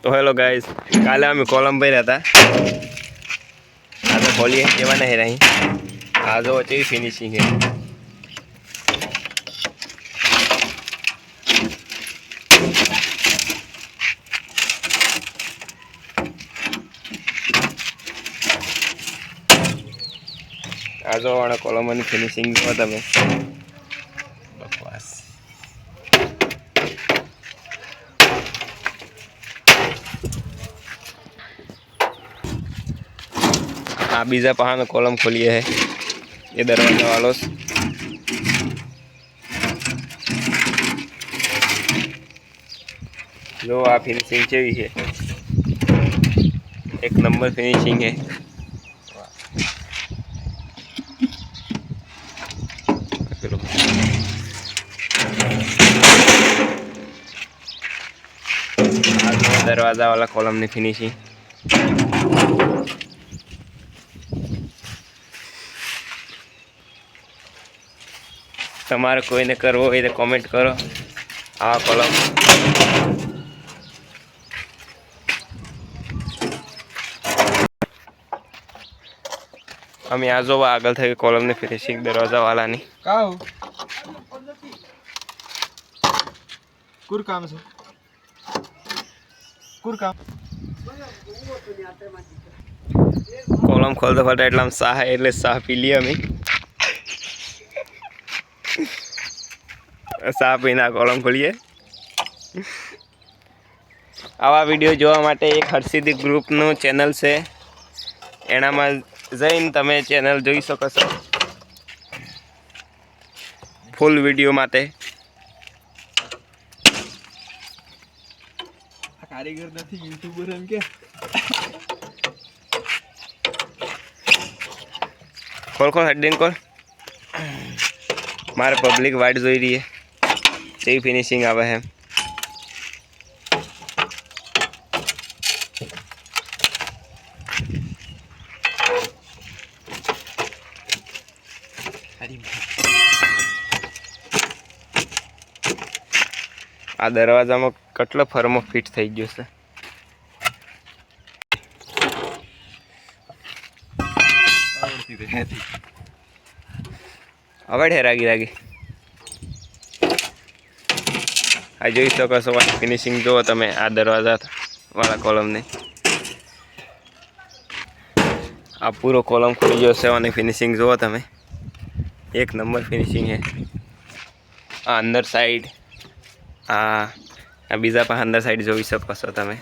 तो hello guys, काले અમે કોલમ ભર્યા હતા। આજે ખોલીએ એવા નહીં રહી। આ જો છે ફિનિશિંગ છે। આ જો વાળા કોલમની ફિનિશિંગ જો તમે બકવાસ। हाँ बीजा पहाड़ में कॉलम खोलिए है ये दरवाजा वालों जो आप फिनिशिंग चाहिए है एक नंबर फिनिशिंग है। दरवाजा वाला कॉलम ने फिनिशिंग તમારે કોઈને કરવો હોય તો કોમેન્ટ કરો। આ કોલમ અમે આ જોવા આગળ થઈ કોલમની ફિનિશિંગ દરવાજા વાળાની કાવ કુર કામ છે કુર કામ કોલમ ખોલતા ફટા એટલા સાહ એટલે સાહ પી લઈએ અમે। સાહ પીને કોલમ ખોલીએ। આવા વિડીયો જોવા માટે એક હર્ષિદી ગ્રુપનું ચેનલ છે એનામાં જઈને તમે ચેનલ જોઈ શકો છો ફૂલ વિડીયો માટે। કારીગર નથી યુટ્યુબર એમ કે खोल खोल हेडिंग खोल मारे पब्लिक वाइट जोई रही है सही फिनिशिंग आवे है। आ दरवाजा में कटलो फर्मो फिट थई गयो छे। હવે ઢેરાગી લાગી આ જોઈ શકો છો ફિનિશિંગ જુઓ તમે આ દરવાજા વાળા કોલમની આ પૂરો કોલમ ખુલી ગયો છે અને ફિનિશિંગ જુઓ તમે એક નંબર ફિનિશિંગ છે। આ અંદર સાઈડ આ બીજા પણ અંદર સાઈડ જોઈ શકો છો તમે।